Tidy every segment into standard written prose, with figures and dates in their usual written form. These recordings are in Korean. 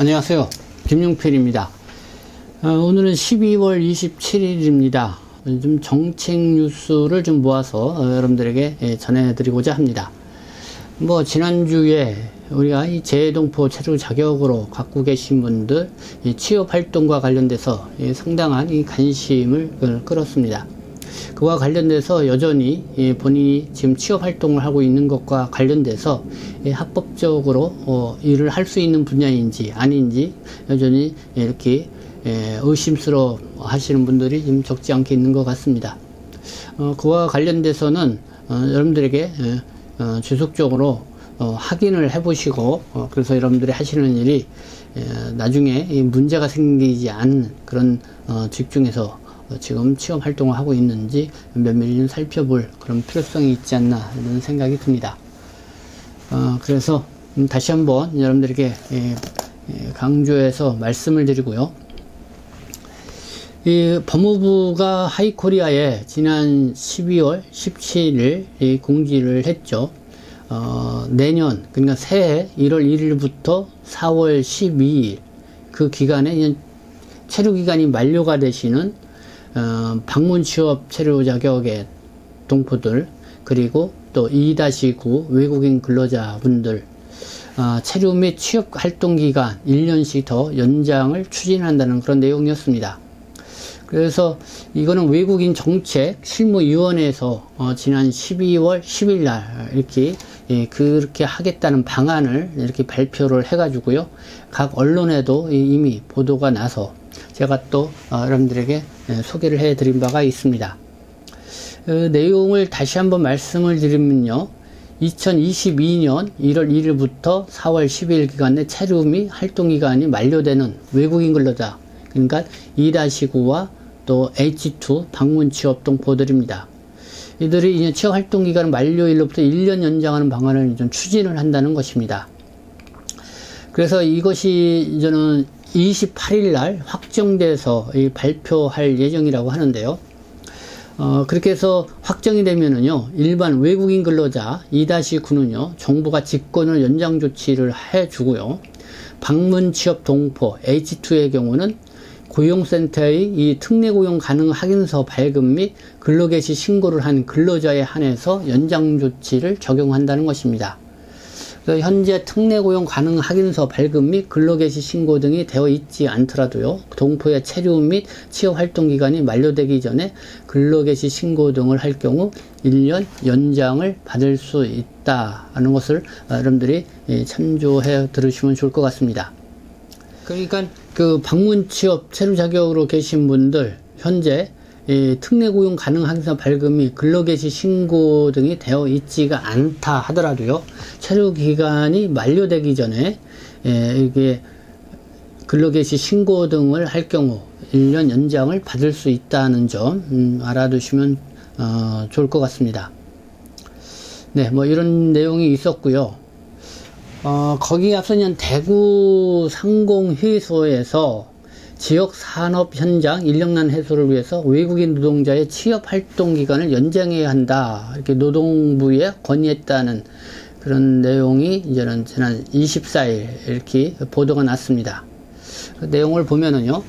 안녕하세요. 김용필입니다. 오늘은 12월 27일입니다. 좀 정책 뉴스를 좀 모아서 여러분들에게 전해드리고자 합니다. 지난주에 우리가 이 재동포 체류 자격으로 갖고 계신 분들 이 취업 활동과 관련돼서 상당한 이 관심을 끌었습니다. 그와 관련돼서 여전히 본인이 지금 취업 활동을 하고 있는 것과 관련돼서 합법적으로 일을 할 수 있는 분야인지 아닌지 여전히 이렇게 의심스러워 하시는 분들이 좀 적지 않게 있는 것 같습니다. 그와 관련돼서는 여러분들에게 지속적으로 확인을 해 보시고 그래서 여러분들이 하시는 일이 나중에 문제가 생기지 않는 그런 직중에서 지금 취업 활동을 하고 있는지 면밀히 좀 살펴볼 그런 필요성이 있지 않나 이런 생각이 듭니다. 그래서 다시 한번 여러분들에게 강조해서 말씀을 드리고요. 이 법무부가 하이코리아에 지난 12월 17일 공지를 했죠. 내년 그러니까 새해 1월 1일부터 4월 12일 그 기간에 체류 기간이 만료가 되시는 방문 취업 체류 자격의 동포들 그리고 또 2-9 외국인 근로자분들 체류 및 취업 활동 기간 1년씩 더 연장을 추진한다는 그런 내용이었습니다. 그래서 이거는 외국인 정책 실무위원회에서 지난 12월 10일 날 이렇게 그렇게 하겠다는 방안을 이렇게 발표를 해가지고요. 각 언론에도 이미 보도가 나서 제가 또 여러분들에게 소개를 해 드린 바가 있습니다. 그 내용을 다시 한번 말씀을 드리면요. 2022년 1월 1일부터 4월 10일 기간 내 체류 및 활동기간이 만료되는 외국인 근로자 그러니까 2-9와 또 H2 방문 취업 동포들입니다. 이들이 이제 취업 활동 기간 만료일로부터 1년 연장하는 방안을 좀 추진을 한다는 것입니다. 그래서 이것이 이제는 28일 날 확정돼서 발표할 예정이라고 하는데요. 그렇게 해서 확정이 되면은요, 일반 외국인 근로자 2-9는요, 정부가 직권을 연장 조치를 해주고요. 방문 취업 동포 H2의 경우는 고용센터의 이 특례 고용 가능 확인서 발급 및 근로개시 신고를 한 근로자에 한해서 연장 조치를 적용한다는 것입니다. 현재 특례 고용 가능 확인서 발급 및 근로개시 신고 등이 되어 있지 않더라도요. 동포의 체류 및 취업 활동 기간이 만료되기 전에 근로개시 신고 등을 할 경우 1년 연장을 받을 수 있다는 것을 여러분들이 참조해 들으시면 좋을 것 같습니다. 그러니까 그 방문 취업 체류 자격으로 계신 분들 현재 특례 고용 가능 확인서 발급 및 근로개시 신고 등이 되어 있지가 않다 하더라도요. 체류 기간이 만료되기 전에 이게 근로개시 신고 등을 할 경우 1년 연장을 받을 수 있다는 점 알아두시면 좋을 것 같습니다. 네, 이런 내용이 있었고요. 거기에 앞서는 대구 상공회의소에서 지역 산업 현장 인력난 해소를 위해서 외국인 노동자의 취업 활동 기간을 연장해야 한다. 이렇게 노동부에 건의했다는 그런 내용이 이제는 지난 24일 이렇게 보도가 났습니다. 그 내용을 보면은요.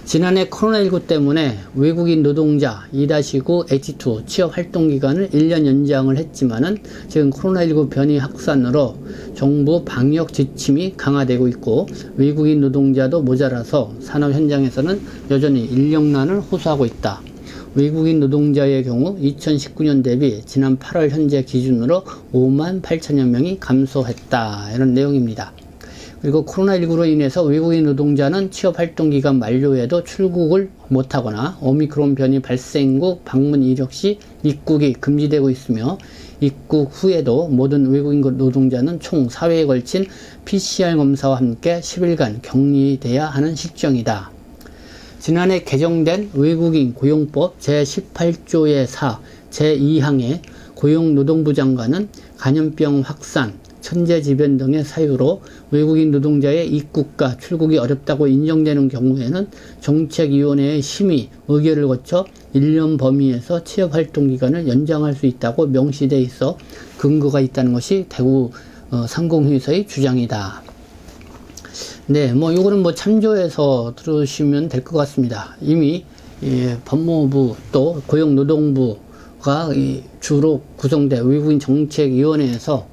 지난해 코로나19 때문에 외국인 노동자 2-9 H2 취업 활동 기간을 1년 연장을 했지만은 지금 코로나19 변이 확산으로 정부 방역 지침이 강화되고 있고 외국인 노동자도 모자라서 산업 현장에서는 여전히 인력난을 호소하고 있다. 외국인 노동자의 경우 2019년 대비 지난 8월 현재 기준으로 5만 8천여 명이 감소했다. 이런 내용입니다. 그리고 코로나19로 인해서 외국인 노동자는 취업활동기간 만료에도 출국을 못하거나 오미크론 변이 발생 후 방문 이력 시 입국이 금지되고 있으며 입국 후에도 모든 외국인 노동자는 총 4회에 걸친 PCR 검사와 함께 10일간 격리돼야 하는 실정이다. 지난해 개정된 외국인 고용법 제18조의 4, 제2항에 고용노동부 장관은 감염병 확산, 천재지변 등의 사유로 외국인 노동자의 입국과 출국이 어렵다고 인정되는 경우에는 정책위원회의 심의, 의결을 거쳐 1년 범위에서 취업활동기간을 연장할 수 있다고 명시되어 있어 근거가 있다는 것이 대구 상공회의소의 주장이다. 네, 뭐 요거는 뭐 참조해서 들으시면 될 것 같습니다. 이미 법무부 또 고용노동부가 주로 구성된 외국인 정책위원회에서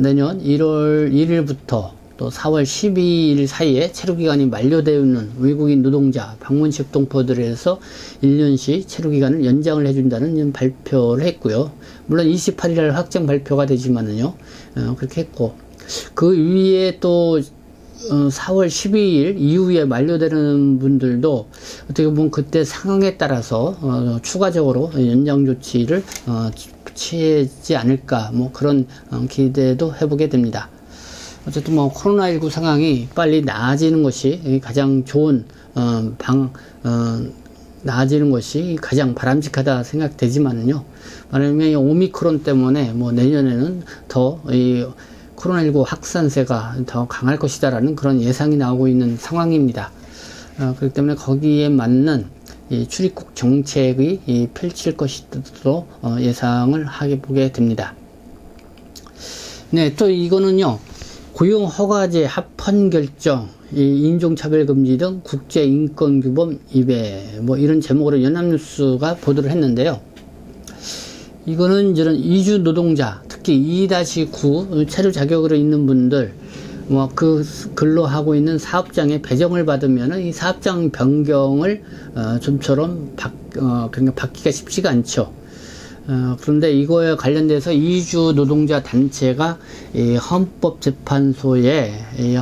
내년 1월 1일부터 또 4월 12일 사이에 체류기간이 만료되어 있는 외국인 노동자 방문식 동포들에 대해서 1년씩 체류기간을 연장을 해준다는 발표를 했고요. 물론 28일 확정 발표가 되지만은요, 그렇게 했고, 그 위에 또 4월 12일 이후에 만료되는 분들도 어떻게 보면 그때 상황에 따라서 추가적으로 연장 조치를 취하지 않을까, 뭐 그런 기대도 해보게 됩니다. 어쨌든 뭐 코로나19 상황이 빨리 나아지는 것이 가장 좋은 나아지는 것이 가장 바람직하다 생각되지만은요, 만약에 오미크론 때문에 뭐 내년에는 더 이 코로나19 확산세가 더 강할 것이다라는 그런 예상이 나오고 있는 상황입니다. 그렇기 때문에 거기에 맞는 이 출입국 정책이 펼칠 것이도 예상을 해보게 됩니다. 네, 또 이거는요, 고용허가제 합헌 결정, 인종차별금지 등 국제인권규범 위배, 뭐 이런 제목으로 연합뉴스가 보도를 했는데요. 이거는 이런 이주 노동자, 특히 2-9 체류 자격으로 있는 분들, 뭐 그 근로하고 있는 사업장에 배정을 받으면 이 사업장 변경을 좀처럼 그러니까 받기가 쉽지가 않죠. 그런데 이거에 관련돼서 이주 노동자 단체가 이 헌법재판소에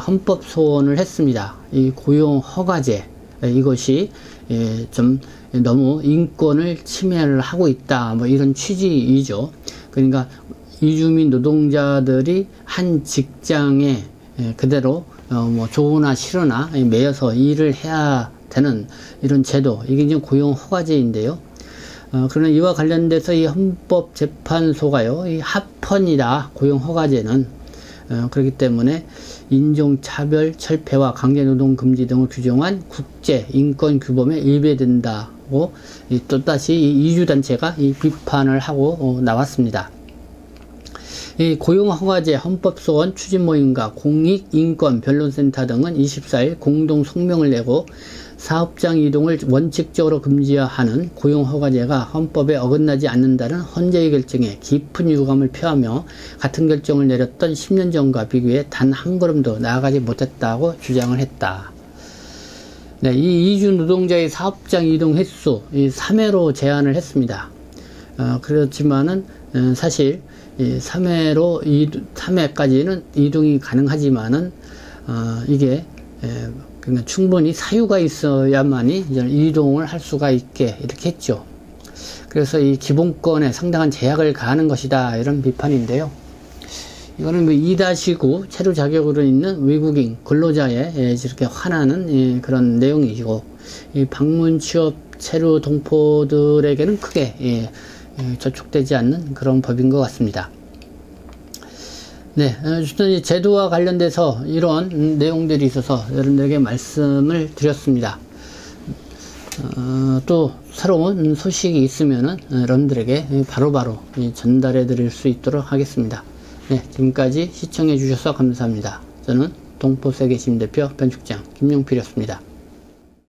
헌법 소원을 했습니다. 이 고용 허가제, 이것이 좀 너무 인권을 침해를 하고 있다, 뭐 이런 취지이죠. 그러니까 이주민 노동자들이 한 직장에 그대로 뭐 좋으나 싫으나 매여서 일을 해야 되는 이런 제도, 이게 이제 고용 허가제인데요. 그러나 이와 관련돼서 이 헌법재판소가요, 이 합헌이다, 고용허가제는. 그렇기 때문에 인종차별, 철폐와 강제노동 금지 등을 규정한 국제인권규범에 위배된다고 또다시 이 이주단체가 비판을 하고 나왔습니다. 이 고용허가제 헌법소원 추진모임과 공익인권변론센터 등은 24일 공동 성명을 내고 사업장 이동을 원칙적으로 금지하는 고용허가제가 헌법에 어긋나지 않는다는 헌재의 결정에 깊은 유감을 표하며 같은 결정을 내렸던 10년 전과 비교해 단 한 걸음도 나아가지 못했다고 주장을 했다. 네, 이 이주 노동자의 사업장 이동 횟수 3회로 제한을 했습니다. 그렇지만은 사실 3회까지는 이동이 가능하지만은 이게 그러니까 충분히 사유가 있어야만이 이동을 할 수가 있게 이렇게 했죠. 그래서 이 기본권에 상당한 제약을 가하는 것이다, 이런 비판인데요. 이거는 2-9 체류 자격으로 있는 외국인 근로자에 이렇게 환하는 그런 내용이고, 이 방문 취업 체류 동포들에게는 크게 저촉되지 않는 그런 법인 것 같습니다. 네, 어쨌든 제도와 관련돼서 이런 내용들이 있어서 여러분들에게 말씀을 드렸습니다. 또 새로운 소식이 있으면은 여러분들에게 바로바로 전달해 드릴 수 있도록 하겠습니다. 네, 지금까지 시청해 주셔서 감사합니다. 저는 동포세계시민대표 변축장 김용필이었습니다.